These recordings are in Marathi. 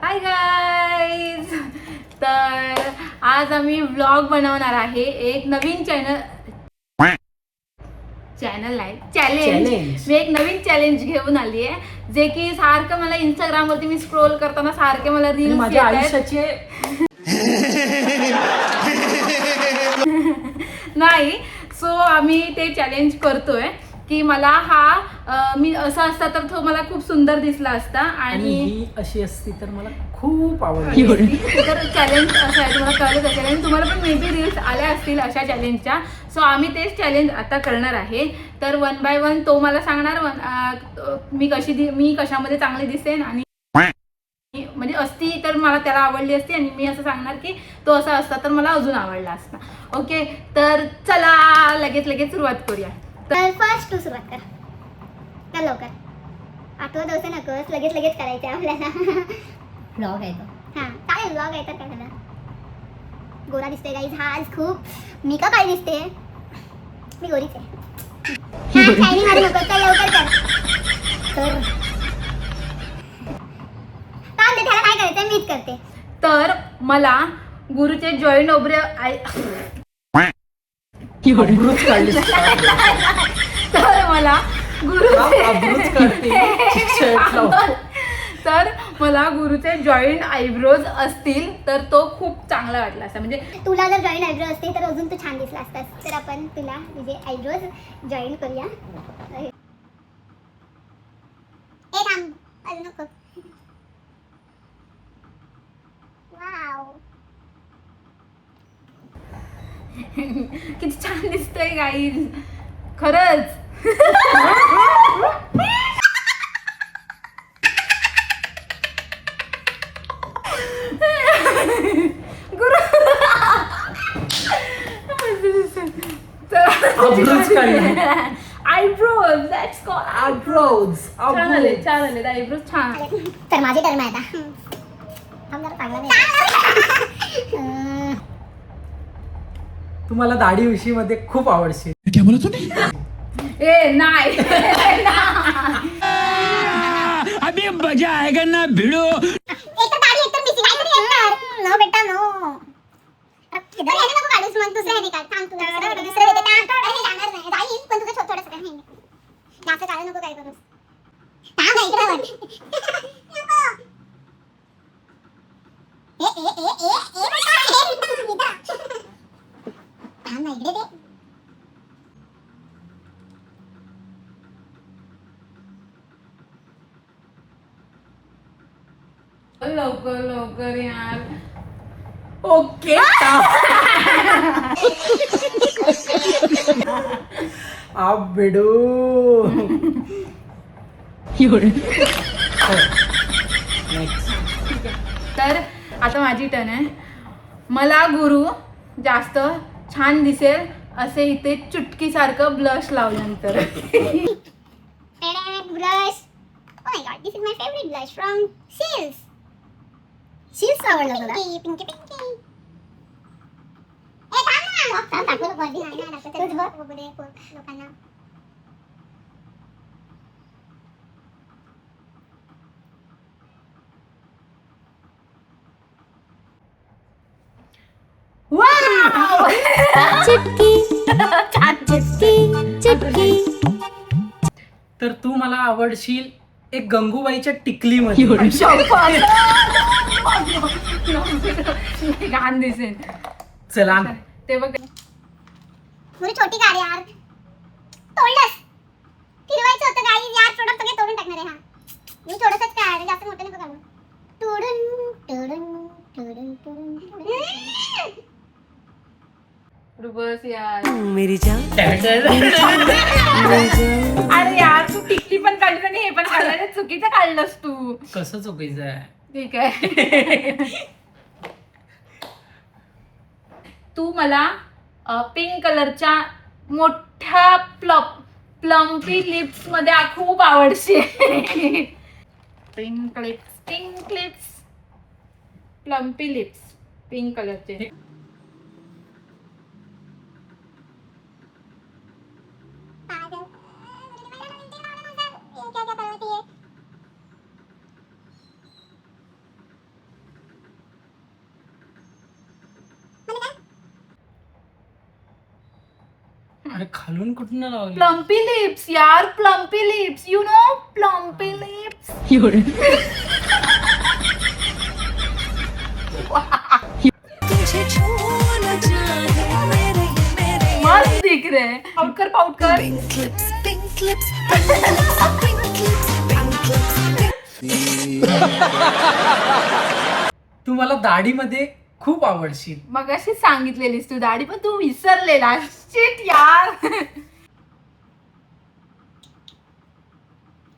Hi guys. तर आज आम्ही व्लॉग बनवणार आहे. एक नवीन चॅनल आहे चॅलेंज. मी एक नवीन चॅलेंज घेऊन आली आहे, जे की सारखं मला इंस्टाग्राम वरती मी स्क्रोल करताना सारखे मला रील्स माझ्या आयुष्याचे नाही. सो आम्ही ते चॅलेंज करतोय की मला मी असा असता तर तो मला खूप सुंदर दिसला असता आणि ही अशी असती तर मला खूप आवडली. तर चॅलेंज असं आहे, तुम्हाला कळलं का चॅलेंज? तुम्हाला पण मे बी रील्स आल्या असतील अशा चॅलेंजच्या. सो आम्ही तेच चॅलेंज आता करणार आहे. तर 1 बाय 1 तो मला सांगणार मी कशामध्ये चांगली दिसेन आणि म्हणजे असती तर मला त्याला आवडली असती, आणि मी असं सांगणार की तो असा असता तर मला अजून आवडला असता. ओके, तर चला लगेच सुरुवात करूया. तर फर्स्ट तू सुरुवात कर लवकर. आठवत असं नकोस, लगेच करायचं आपल्याला. ब्लॉग आहे तो. हां चालेल, ब्लॉग आहे तर काय झालं. गोरा दिसते गाईज हा आज खूप. मी का काय दिसते? मी गोरीच आहे. हां शायनिंग मारू नको, चल लवकर कर. तर काम दे, त्याला काय करायचं मीच करते. तर मला गुरुचे जॉईंट अब्रूच काढलीस. तर मला अब्रूच काढते. तर मला गुरुचे जॉईंट आयब्रोज असतील तर तो खूप चांगला वाटला असता. म्हणजे तुला जर जॉईंट आयब्रो असते तर अजून तू छान दिसला असतास. तर आपण तुला तुझे आयब्रोज जॉईन करूया. ए थांब, अजून नको. वाव, किती छान दिसतोय गाईज, खरंच. गुरु अब्रूच काढली. Eyebrows, that's called eyebrows. छान आले आयब्रोज छान. तर माझी टर्म आहे आता. थांब जरा चांगला नाही. तुम्हाला दाढी विषयी मध्ये खूप आवडशील. ए नाही. अभी मजा आएगा ना भिड़ो. एक तर दाढी, एक तर मिशी, काहीतरी एक कर. नो बेटा नो. किधर ह्याने नको काढूस, मग दुसरं ह्याने काढ. थांब, तुला दुसरं देते. अरे जाणार नाही, जाईल पण तुझं थोडंसं कर. जास्त काढू नको, काय करूस. थांब ना इकडे वर. नको. ए बेटा, थांब ना इकडे दे. लवकर यार. ओके. आप बेडू. तर आता माझी टर्न आहे. मला गुरु जास्त छान दिसेल असे इथे चुटकीसारखं ब्लश लावल्यानंतर. Brush. Oh my god, this is my favorite blush from Shields. Shields आवडला तुला? पिंकी. ए थांब ना. थांब टाकू नको आधी. नाही टाकू. तूच बघ बघू दे लोकांना. वाव. चुटकी. तर तू मला आवडशील एक गंगूबाईच्या टिकलीमध्ये. घाण दिसेल. चला ते बघ. मुली छोटी काढ यार. तोडलंस. फिरवायचं होतं गाईज यार. प्रोडक्ट सगळे तोडून टाकणार आहे हा. मी थोडंसंच काढ, जास्त मोठं नको काढू. तोडून. बस यार. मेरी जान. अरे यार, तू टिकली पण काढली आणि हे पण काढलं. चुकीचं काढलंस तू. कसं चुकीचं आहे? ठीक आहे. तू मला पिंक कलरच्या मोठ्या प्लम्पी लिप्स मध्ये खूप आवडशील. Pink lips plumpy lips pink कलरचे. अरे खालून कुठून लावली? प्लम्पी लिप्स यार, plumpy lips, you know plumpy lips. मस्त दिख रहे. पाउट कर, पाउट कर. तू मला दाढीमध्ये खूप आवडशील. मगाशी सांगितलेलीस तू दाढी, पण तू विसरलेला. शिट यार.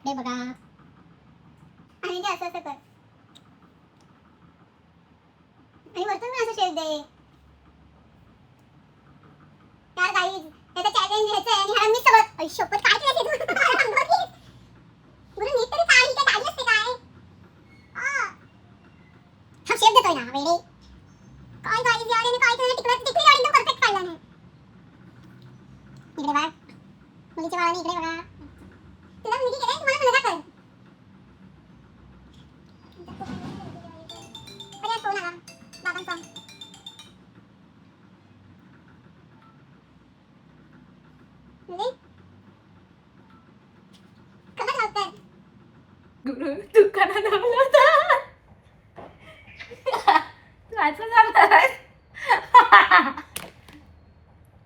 हे बघा आणि ते असं असं कर आणि वरतून पण असं शेप दे यार गाईज. याचा चॅलेंज घ्यायचं आहे आणि ह्याला मी सगळं शपथ काय केलं तू गुरु नीट तरी काय ही काय गाडी असते काय हा शेप देतोय ना वेडे. काय गाईज यार, काय केलं टिकली गाडी तो परफेक्ट काढला नाही. इकडे बघ मुलीच्या बाळाने, इकडे बघा. तुला मुलगी केलंय, तुम्हाला मुलगा कर. अरे फोन आला बाबांचा. मुली कसा लावताय? गुरु तू कना लावला होता. तू असं झालं आहे.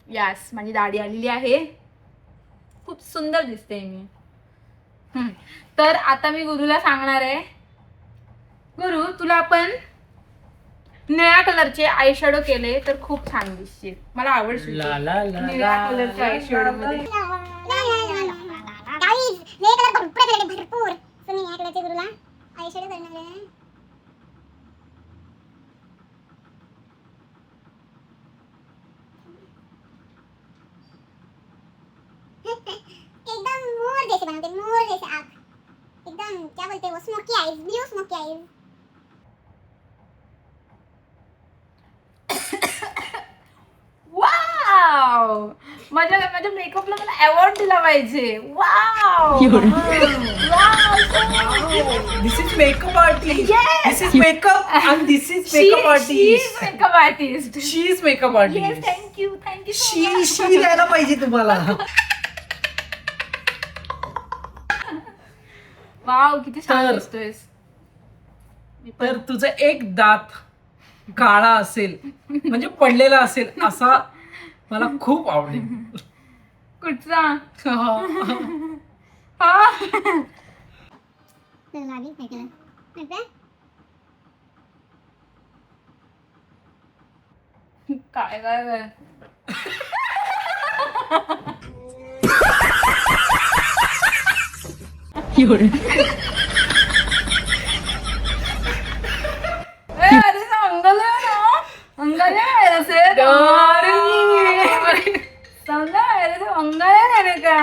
यस, माझी दाढी आलेली आहे. खूप सुंदर दिसते मी. तर आता मी गुरुला सांगणार आहे, गुरु तुला आपण निळ्या कलरचे आय शॅडो केले तर खूप छान दिसशील. मला आवडशील ला ला ला निळ्या कलरच्या आय शॅडो मध्ये. गाईज हे कलर भरपूर आहे, भरपूर. तुम्ही या कलरचे गुरुला आय शॅडो करणार आहे. एकदम मोर जैसे बनवते, मोर जैसे आँख. एकदम क्या बोलते हैं वो, smoky eyes, blue smoky eyes. Wow, माझ्या मेकअपला मला अवॉर्ड दिला पाहिजे. Wow. This is makeup artist. This is makeup and this is makeup artist. Makeup artist. She is makeup yes, artist. Thank you she द्यायला पाहिजे तुम्हाला. वाव, किती छान तर- दिसतोयस. तर तुझं एक दात काळा असेल म्हणजे पडलेला असेल असा मला खूप आवडेल. कुठचा? लावी हे केलं नंतर काय काय अरे अंगल अंगल ऐसे समझा मेरे से अंगल है का.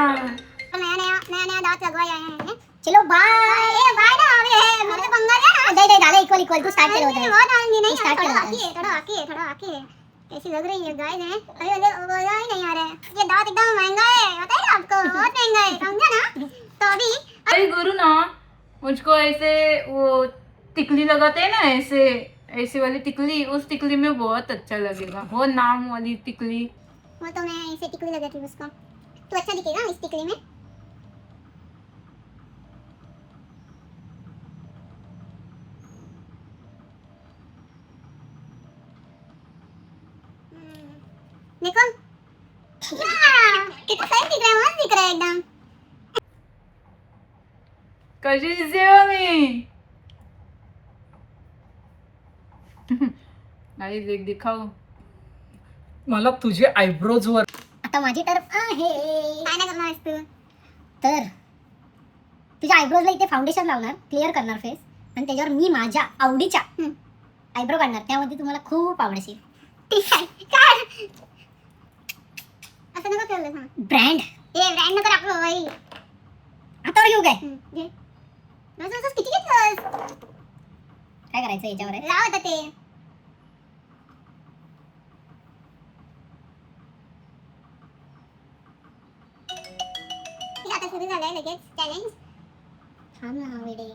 नया दांत लगवाया है. चलो बाय. ए बाय ना अबे मेरे पंगा है ना. दे झालं इक्वल तू स्टार्ट केलं होतं. बहुत आनंदी नहीं स्टार्ट केलं होतं. थोड़ा आके कैसी लग रही है गाइस है. अरे बोला ही नहीं आ रहा है. ये दांत एकदम महंगा है, पता है ना आपको, बहुत महंगा है, समझा ना. तो अभी अरे गुरु ना मुझको ऐसे वो टिकली लगाते हैं ना, ऐसे ऐसे वाली टिकली, उस टिकली में बहुत अच्छा लगेगा. वो नाम वाली टिकली. वो तो मैं ऐसे टिकली लगाती हूँ उसको, तो अच्छा दिखेगा इस टिकली में. देखो कितना सही दिख रहा है, मस्त दिख रहा है एकदम. कशी दिसते हो मी? नाही देख दिखाऊ. मला तुझे आयब्रोज वर आता माझी तरफ आहे. काय नाही करणार आहेस तू? तर तुझ्या आयब्रोजला इथे फाउंडेशन लावणार, क्लिअर करणार फेस, आणि त्याच्यावर मी माझ्या आवडीच्या आयब्रो काढणार. त्यामध्ये तुम्हाला खूप आवडशील. ठीक आहे काय असं नका केलं ना. ब्रँड ब्रँड नका आपलं बाई. हातावर घेऊ काय? असं किती घेतलंस? काय करायचं याच्यावर आहे? लाव आता ते. आता सुरू झालंय लगेच चॅलेंज. थांब ना वेडे.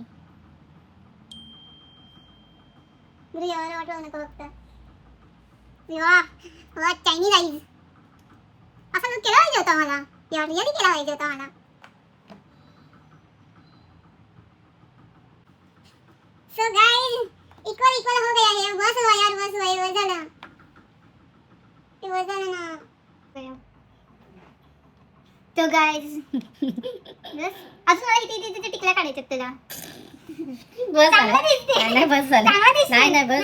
गुरु यावर वाटलं नको फक्त. वा चायनीज आईज. असं लुक केला पाहिजे होता मला, या रिअली केला पाहिजे होता मला. सो गाइस इक्वल इक्वल हो गया है. बस हुआ यार, बस हुआ, बस झालं. ते बस झालं ना. तो गाइस बस अजून मला इथे टिकल्या काढायच्यात तुला. बस चांगलं दिसते. नाही बस झालं. चांगलं दिसते. नाही बस.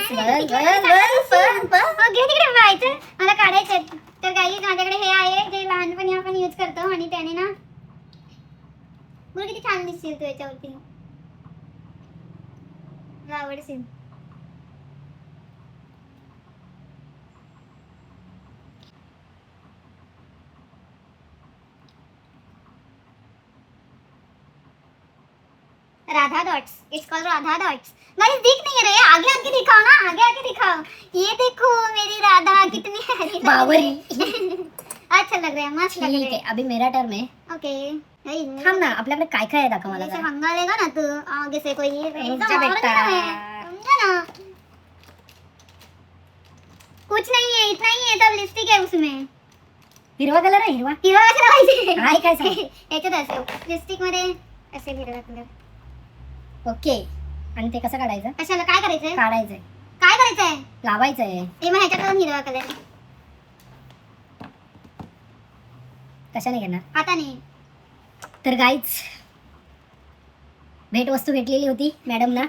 घे तिकडे व्हायचं मला काढायचं. तर गाईज माझ्याकडे हे आहे जे लहानपणी आपण यूज करतो आणि त्याने ना बरं किती छान दिसतील तू याच्यावरती. मला आवडशील. Radha dots, it's called Radha dots. Guys दिख नहीं रहे, आगे आके दिखाओ ना, आगे आके दिखाओ. ये देखो मेरी राधा कितनी हरी बावरी. अच्छा लग रहा है, मस्त लग ठीक रहा आहे, अभी मेरा टर्न है. है. ओके थांब ना, आपल्याकडे काय काय आहे दाखव मला जैसे जरा. पंगा लेगा ना तू आगे से कोई एकदम जा और बेटा. नहीं है, समझा ना. कुछ नहीं है, इतना ही है, सब लिपस्टिक है उसमें. हिरवा कलर आहे हिरवा. हिरवा कशाला पाहिजे? काय काय सांग. याच्यात असं लिपस्टिक मध्ये असे हिरवा कलर. ओके. आणि ते कसं काढायचं. कशाला काय करायचंय? काढायचंय, काय करायचंय? लावायचंय. हे मग ह्याच्यात हिरवा कलर कशाने घेणार. आता नाही. तर गाईच भेटवस्तू भेटलेली होती मॅडमना.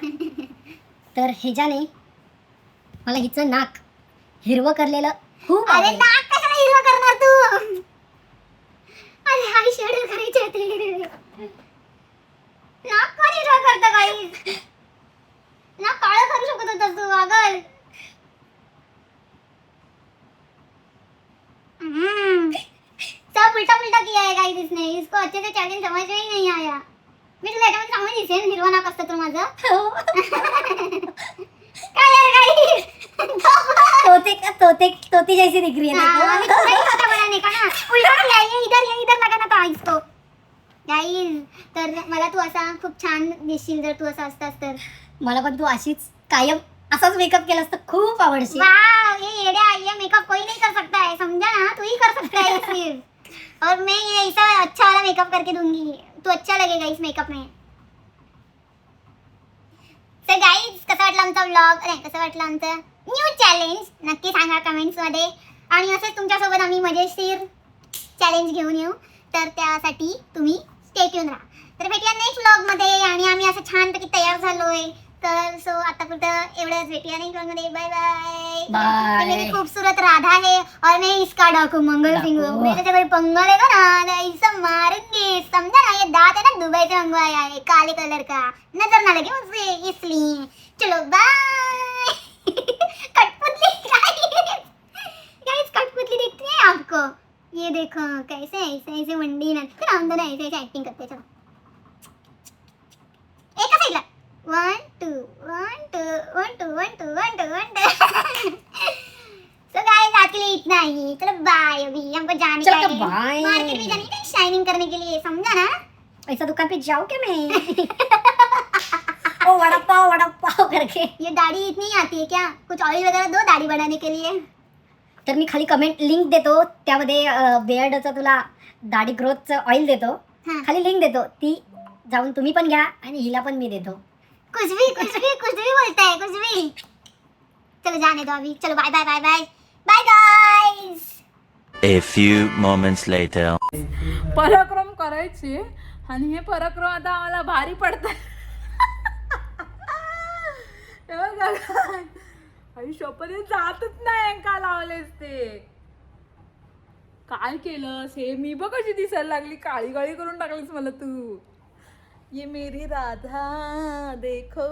तर ह्याच्याने मला हिचं नाक हिरवं करलेलं खूप अरे आवडलं. नाक कशाला हिरवा करणार तू? अरे हाय शेड करायचे ते. नाक का हिरवा करता गाईस? नाक काळं करू शकत होतास तू अगर. सब उल्टा पुल्टा किया है गाइस इसने. इसको अच्छे से चैलेंज समझ में ही नहीं आया. मी तुला याच्यामध्ये चांगलं दिसेल हिरवा नाक असतं तर माझं. काय यार गाईस? तोती जैसी दिख रही है हाँ, देखो. अभी तो छोटा बनाने का ना. उल्टा किया है, ये इधर लगाना था इसको. गाईस तर मला तू असा खूप छान दिसशील जर तू असा असतास तर. मला पण तू अशीच कायम असाच मेकअप केलास तर खूप आवडशील. वाह ये येड़ा ये मेकअप कोई नहीं कर सकता है, समझा ना. तू ही कर सकता है सिर्फ. और मैं ये ऐसा अच्छा वाला मेकअप करके दूंगी. तू अच्छा लगेगा इस मेकअप में. सो गाईज कसं वाटलं आमचा व्लॉग, नाही कसं वाटलं आमचं न्यू चॅलेंज नक्की सांगा कमेंट्स मध्ये. आणि असंच तुमच्यासोबत आम्ही मजेशीर चॅलेंज घेऊन येऊ. तर त्यासाठी तुम्ही स्टे ट्यून राहा. तर भेटूया नेक्स्ट व्लॉग मध्ये. आणि आम्ही असं छानपैकी तयार झालोय. तर सो आता पुरतं एवढंच. भेटूया नेक्स्ट व्लॉग मध्ये. Bye bye. Bye. मेरी खूबसूरत राधा है और मैं इसका डाकू मंगल सिंह हूँ. मेरे से कोई पंगा लेगा ना ऐसा मारेंगे, समझा ना. ये दांत है ना दुबई से मंगवाया है काले कलर का, नजर ना लगे मुझसे इसलिए. चलो बाय. कठपुतली गाइस कठपुतली दिखती है आपको. ये देखो कैसे ऐसे ऐसे मंडी ना फिर हम दोनों ऐसे ऐसे एक्टिंग करते. चलो एक साइड ला 1 2 1 2 1 2 1 2 1 2 1 2. सो गाइस आज के लिए इतना ही. चलो बाय. अभी हमको जाने चलो का है bye. मार्केट में जाने का है, शाइनिंग करने के लिए, समझा ना. ऐसा दुकान पे जाओ क्या मैं. ओ वड़ा पाव करके. ये दाढ़ी इतनी आती है क्या? कुछ ऑयल वगैरह दो दाढ़ी बढ़ाने के लिए. तर मी खाली कमेंट लिंक देतो, त्यामध्ये बियर्डचं तुला दाढी ग्रोथचं ऑइल देतो. हाँ. खाली लिंक देतो, ती जाऊन तुम्ही पण घ्या आणि हिला पण मी देतो. कुछ भी बोलता है कुछ भी. चलो जाने दो अभी. चलो bye bye bye bye bye guys. A few moments later. पराक्रम करायचे आणि हे पराक्रम आता आम्हाला भारी पडतात. आयुष्यापर्यंत जातच नाही का लावलेस ते. काय केलंस हे. मी बघ कशी दिसायला लागली, काळी काळी करून टाकलीस मला तू. ये मेरी राधा देखो.